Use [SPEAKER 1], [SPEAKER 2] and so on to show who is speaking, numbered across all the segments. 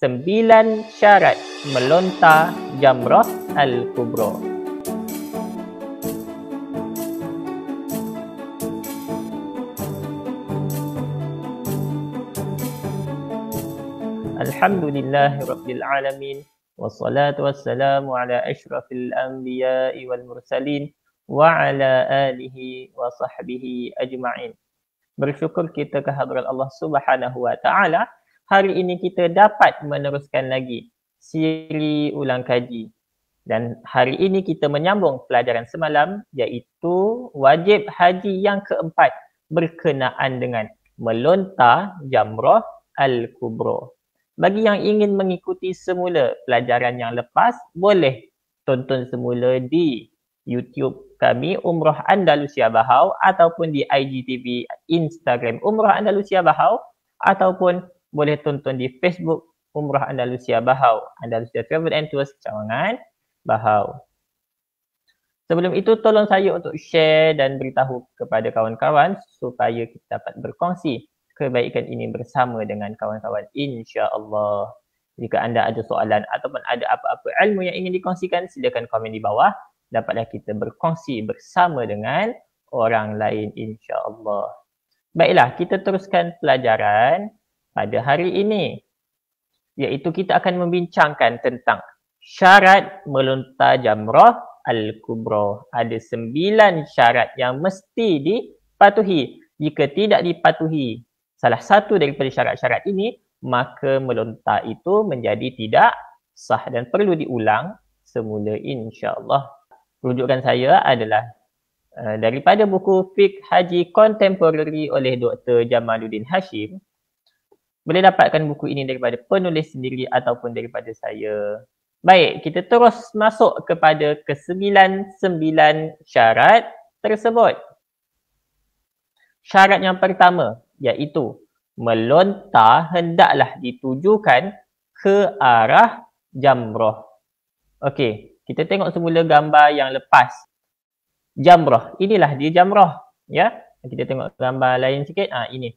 [SPEAKER 1] 9 syarat melontar jamrah al-kubra. Alhamdulillahirabbil alamin wassalatu wassalamu ala asyrafil anbiya'i wal mursalin wa ala alihi wa sahbihi ajma'in. Bersyukur kita kehadrat Allah Subhanahu wa taala, hari ini kita dapat meneruskan lagi siri ulang kaji. Dan hari ini kita menyambung pelajaran semalam, iaitu wajib haji yang keempat berkenaan dengan melontar jamrah al-kubra. Bagi yang ingin mengikuti semula pelajaran yang lepas, boleh tonton semula di YouTube kami Umrah Andalusia Bahau, ataupun di IGTV Instagram Umrah Andalusia Bahau, ataupun boleh tonton di Facebook Umrah Andalusia Bahau, Andalusia Travel and Tours Cawangan Bahau. Sebelum itu, tolong saya untuk share dan beritahu kepada kawan-kawan supaya kita dapat berkongsi kebaikan ini bersama dengan kawan-kawan, insya-Allah. Jika anda ada soalan ataupun ada apa-apa ilmu yang ingin dikongsikan, silakan komen di bawah. Dapatlah kita berkongsi bersama dengan orang lain, insya-Allah. Baiklah, kita teruskan pelajaran pada hari ini, iaitu kita akan membincangkan tentang syarat melontar jamrah al-kubra. Ada 9 syarat yang mesti dipatuhi. Jika tidak dipatuhi salah satu daripada syarat-syarat ini, maka melontar itu menjadi tidak sah dan perlu diulang semula, insya-Allah. Rujukan saya adalah daripada buku Fiqh Haji Contemporary oleh Dr. Jamaluddin Hashim. Boleh dapatkan buku ini daripada penulis sendiri ataupun daripada saya. Baik, kita terus masuk kepada ke-9 syarat tersebut. Syarat yang pertama, iaitu melontar hendaklah ditujukan ke arah jamrah. Okey, kita tengok semula gambar yang lepas. Jamrah, inilah dia jamrah, ya. Kita tengok gambar lain sikit. Ini.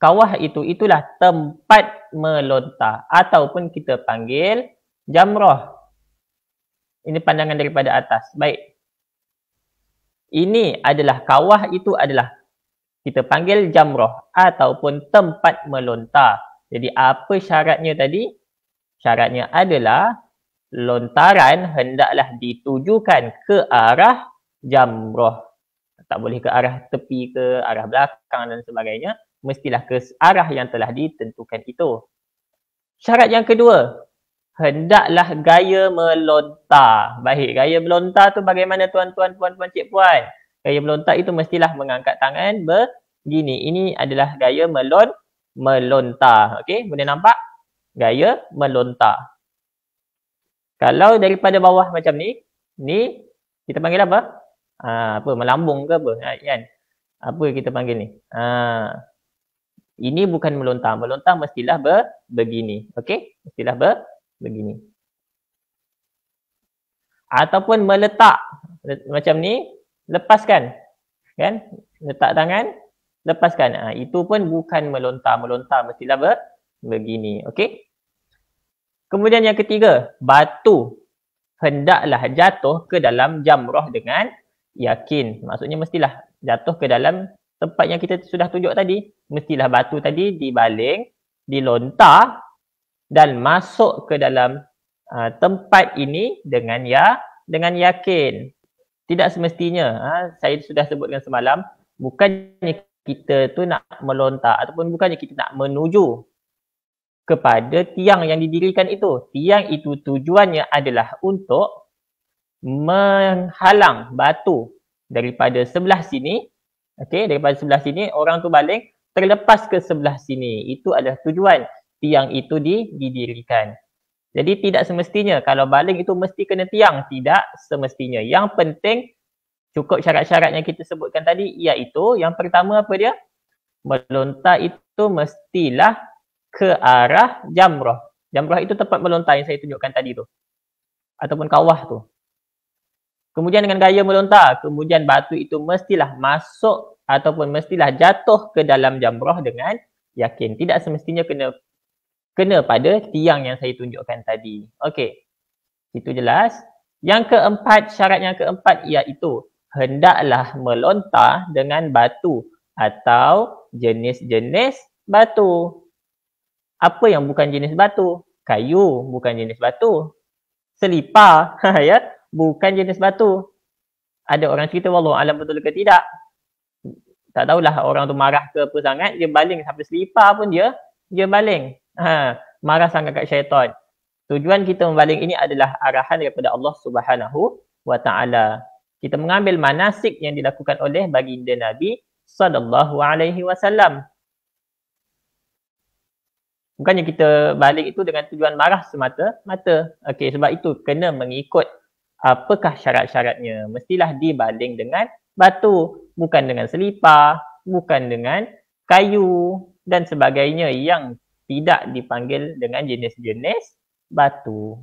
[SPEAKER 1] Kawah itulah tempat melontar ataupun kita panggil jamrah. Ini pandangan daripada atas. Baik. Ini adalah kawah, itu adalah kita panggil jamrah ataupun tempat melontar. Jadi apa syaratnya tadi? Syaratnya adalah lontaran hendaklah ditujukan ke arah jamrah. Tak boleh ke arah tepi, ke arah belakang dan sebagainya. Mestilah ke arah yang telah ditentukan itu. Syarat yang kedua, hendaklah gaya melontar. Baik, gaya melontar tu bagaimana tuan-tuan, puan-puan, cik puan? Gaya melontar itu mestilah mengangkat tangan begini. Ini adalah gaya melontar. Okey, boleh nampak? Gaya melontar. Kalau daripada bawah macam ni kita panggil apa? Apa, melambung ke apa? Kan? Apa kita panggil ni? Ini bukan melontar. Melontar mestilah begini. Okey? Mestilah begini. Ataupun meletak macam ni. Lepaskan, kan? Letak tangan, lepaskan. Itu pun bukan melontar. Melontar mestilah begini. Okey? Kemudian yang ketiga, batu hendaklah jatuh ke dalam jamrah dengan yakin. Maksudnya mestilah jatuh ke dalam tempat yang kita sudah tunjuk tadi. Mestilah batu tadi dibaling, dilontar dan masuk ke dalam tempat ini dengan yakin. Tidak semestinya, saya sudah sebutkan semalam, bukannya kita tu nak melontar ataupun bukannya kita nak menuju kepada tiang yang didirikan itu. Tiang itu tujuannya adalah untuk menghalang batu daripada sebelah sini. Okey, daripada sebelah sini orang tu baling terlepas ke sebelah sini. Itu adalah tujuan tiang itu didirikan. Jadi tidak semestinya kalau baling itu mesti kena tiang. Tidak semestinya. Yang penting cukup syarat-syarat yang kita sebutkan tadi, iaitu yang pertama apa dia? Melontar itu mestilah ke arah jamrah. Jamrah itu tempat melontar yang saya tunjukkan tadi tu. Ataupun kawah tu. Kemudian dengan gaya melontar, kemudian batu itu mestilah masuk ataupun mestilah jatuh ke dalam jamrah dengan yakin. Tidak semestinya kena kena pada tiang yang saya tunjukkan tadi. Okey. Itu jelas. Yang keempat, syarat yang keempat iaitu hendaklah melontar dengan batu atau jenis-jenis batu. Apa yang bukan jenis batu? Kayu bukan jenis batu. Selipar ya, bukan jenis batu. Ada orang cerita wallahu alam betul ke tidak. Tak tahulah orang tu marah ke apa sangat, dia baling sampai selipar pun dia baling. Marah sangat kat syaitan. Tujuan kita membaling ini adalah arahan daripada Allah Subhanahu wa taala. Kita mengambil manasik yang dilakukan oleh baginda Nabi sallallahu alaihi wasallam. Bukannya kita balik itu dengan tujuan marah semata-mata. Okey, sebab itu kena mengikut apakah syarat-syaratnya. Mestilah dibaling dengan batu, bukan dengan selipar, bukan dengan kayu dan sebagainya yang tidak dipanggil dengan jenis-jenis batu.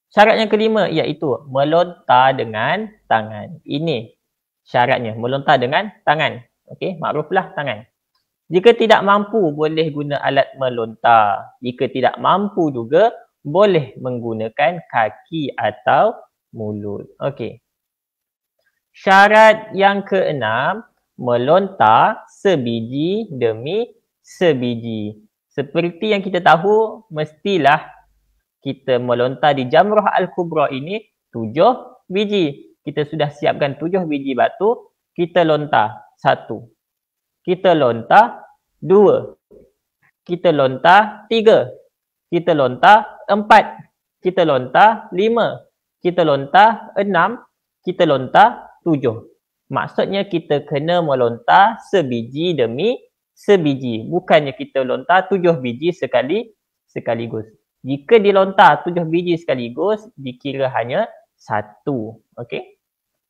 [SPEAKER 1] Syarat yang kelima iaitu melontar dengan tangan. Ini syaratnya, melontar dengan tangan. Okey, makruflah tangan. Jika tidak mampu boleh guna alat melontar. Jika tidak mampu juga boleh menggunakan kaki atau mulut. Okey. Syarat yang keenam, melontar sebiji demi sebiji. Seperti yang kita tahu, mestilah kita melontar di Jamrah Al-Kubra ini 7 biji. Kita sudah siapkan 7 biji batu. Kita lontar 1. Kita lontar 2. Kita lontar 3. Kita lontar 4. Kita lontar 5. Kita lontar 6. Kita lontar 7. Maksudnya kita kena melontar sebiji demi sebiji. Bukannya kita lontar 7 biji sekaligus. Jika dilontar 7 biji sekaligus, dikira hanya 1. Okey.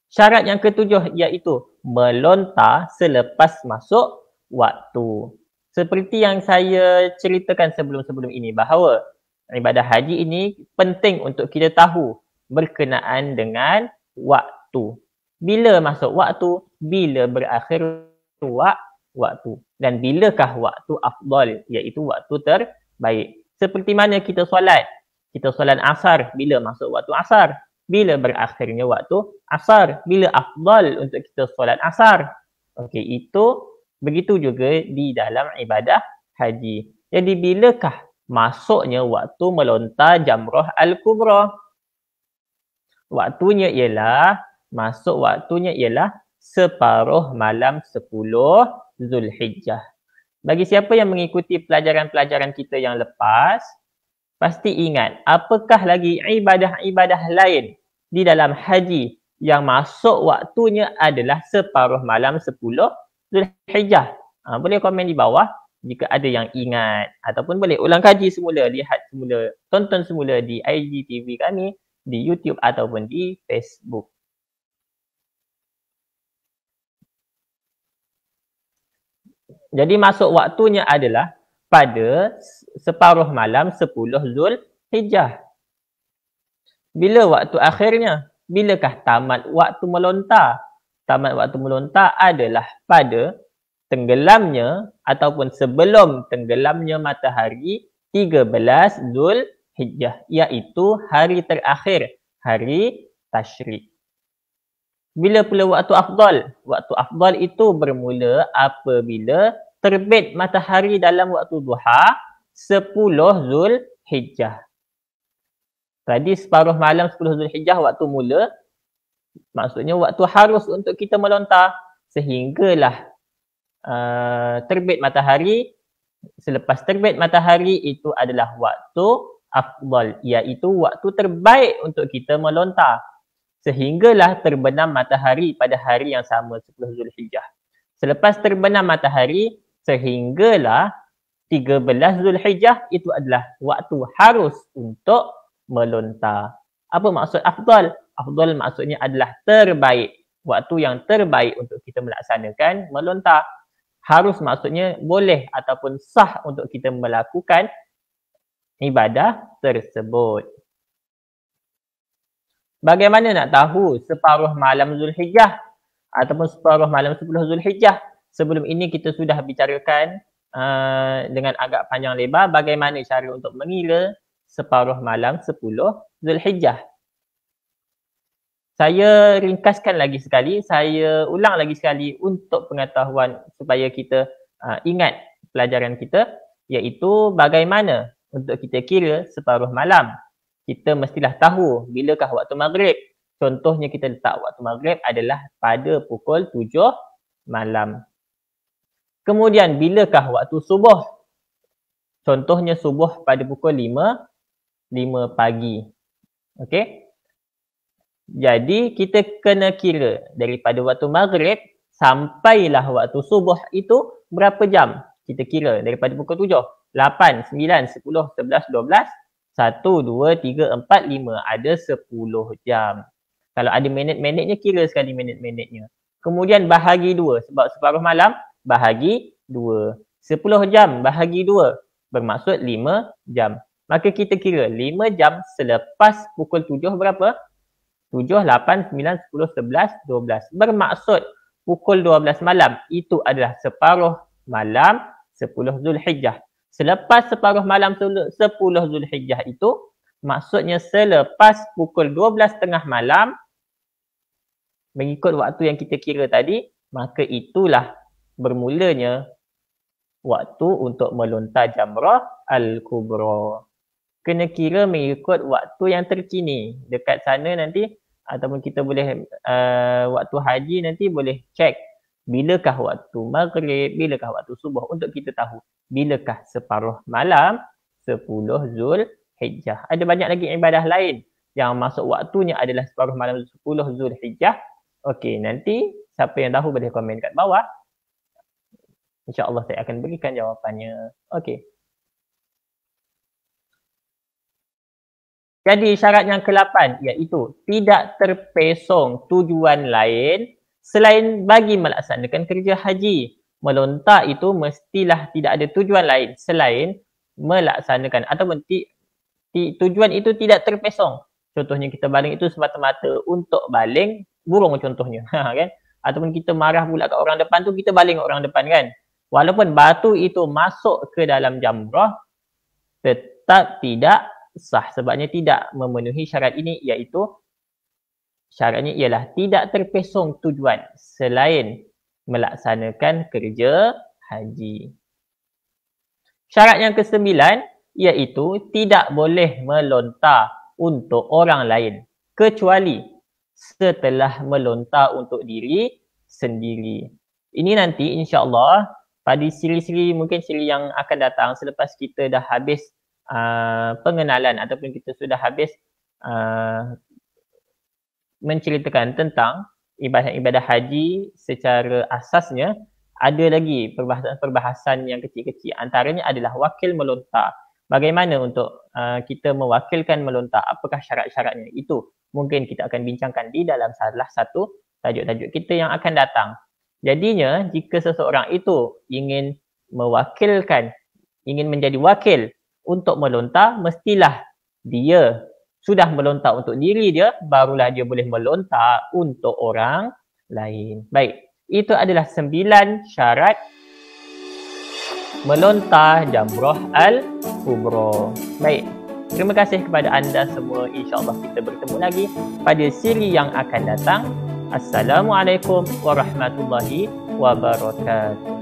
[SPEAKER 1] Syarat yang ketujuh iaitu melontar selepas masuk waktu. Seperti yang saya ceritakan sebelum-sebelum ini bahawa ibadah haji ini penting untuk kita tahu berkenaan dengan waktu. Bila masuk waktu, bila berakhir waktu. Dan bilakah waktu afdal, iaitu waktu terbaik. Seperti mana kita solat. Kita solat asar bila masuk waktu asar. Bila berakhirnya waktu asar. Bila afdal untuk kita solat asar. Okey, itu begitu juga di dalam ibadah haji. Jadi bilakah masuknya waktu melontar Jamrah Al-Kubra? Masuk waktunya ialah separuh malam 10 Zulhijjah. Bagi siapa yang mengikuti pelajaran-pelajaran kita yang lepas, pasti ingat apakah lagi ibadah-ibadah lain di dalam haji yang masuk waktunya adalah separuh malam 10 Zulhijjah. Boleh komen di bawah jika ada yang ingat. Ataupun boleh ulang kaji semula, lihat semula, tonton semula di IGTV kami, di YouTube ataupun di Facebook. Jadi masuk waktunya adalah pada separuh malam 10 Zulhijjah. Bila waktu akhirnya? Bilakah tamat waktu melontar? Tamat waktu melontar adalah pada tenggelamnya ataupun sebelum tenggelamnya matahari 13 Zulhijjah, iaitu hari terakhir, hari Tasyrik. Bila pula waktu afdal? Waktu afdal itu bermula apabila terbit matahari dalam waktu duha 10 Zulhijjah. Tadi separuh malam 10 Zulhijjah waktu mula. Maksudnya waktu harus untuk kita melontar sehinggalah terbit matahari. Selepas terbit matahari itu adalah waktu afdal, iaitu waktu terbaik untuk kita melontar. Sehinggalah terbenam matahari pada hari yang sama 10 Zulhijjah. Selepas terbenam matahari sehinggalah 13 Zulhijjah, itu adalah waktu harus untuk melontar. Apa maksud afdal? Afdal maksudnya adalah terbaik. Waktu yang terbaik untuk kita melaksanakan melontar. Harus maksudnya boleh ataupun sah untuk kita melakukan ibadah tersebut. Bagaimana nak tahu separuh malam Zulhijjah ataupun separuh malam 10 Zulhijjah? Sebelum ini kita sudah bicarakan dengan agak panjang lebar bagaimana cara untuk mengira separuh malam 10 Zulhijjah. Saya ringkaskan lagi sekali, saya ulang lagi sekali untuk pengetahuan supaya kita ingat pelajaran kita, iaitu bagaimana untuk kita kira separuh malam. Kita mestilah tahu bilakah waktu maghrib. Contohnya kita letak waktu maghrib adalah pada pukul 7 malam. Kemudian bilakah waktu subuh? Contohnya subuh pada pukul 5 pagi. Okey? Jadi kita kena kira daripada waktu maghrib sampailah waktu subuh itu berapa jam? Kita kira daripada pukul 7, 8, 9, 10, 11, 12, 1, 2, 3, 4, 5. Ada 10 jam. Kalau ada minit-minitnya, kira sekali minit-minitnya. Kemudian bahagi 2. Sebab separuh malam, bahagi 2. 10 jam bahagi 2. Bermaksud 5 jam. Maka kita kira 5 jam selepas pukul 7 berapa? 7, 8, 9, 10, 11, 12. Bermaksud pukul 12 malam itu adalah separuh malam 10 Zulhijjah. Selepas separuh malam 10 Zulhijjah itu, maksudnya selepas pukul 12 tengah malam, mengikut waktu yang kita kira tadi, maka itulah bermulanya waktu untuk melontar jamrah Al-Kubra. Kena kira mengikut waktu yang terkini. Dekat sana nanti, ataupun kita boleh waktu haji nanti boleh cek bilakah waktu maghrib, bilakah waktu subuh untuk kita tahu bilakah separuh malam 10 Zulhijjah. Ada banyak lagi ibadah lain yang masuk waktunya adalah separuh malam 10 Zulhijjah. Okey, nanti siapa yang tahu boleh komen kat bawah. InsyaAllah saya akan berikan jawapannya. Okey. Jadi syarat yang ke-8 iaitu tidak terpesong tujuan lain selain bagi melaksanakan kerja haji. Melontar itu mestilah tidak ada tujuan lain selain melaksanakan ataupun tujuan itu tidak terpesong. Contohnya kita baling itu semata-mata untuk baling burung contohnya. Kan? Ataupun kita marah pula kat orang depan tu, kita baling orang depan kan. Walaupun batu itu masuk ke dalam jamrah, tetap tidak sah sebabnya tidak memenuhi syarat ini, iaitu syaratnya ialah tidak terpesong tujuan selain melaksanakan kerja haji. Syarat yang ke-9 iaitu tidak boleh melontar untuk orang lain kecuali setelah melontar untuk diri sendiri. Ini nanti insya-Allah pada siri-siri, mungkin siri yang akan datang selepas kita dah habis pengenalan ataupun kita sudah habis menceritakan tentang ibadah-ibadah haji secara asasnya, ada lagi perbahasan yang kecil-kecil. Antaranya adalah wakil melontar. Bagaimana untuk kita mewakilkan melontar? Apakah syarat-syaratnya? Itu mungkin kita akan bincangkan di dalam salah satu tajuk-tajuk kita yang akan datang. Jadinya, jika seseorang itu ingin mewakilkan, ingin menjadi wakil untuk melontar, mestilah dia sudah melontar untuk diri dia, barulah dia boleh melontar untuk orang lain. Baik, itu adalah 9 syarat melontar jamrah Al-Kubra. Baik, terima kasih kepada anda semua. InsyaAllah kita bertemu lagi pada siri yang akan datang. Assalamualaikum warahmatullahi wabarakatuh.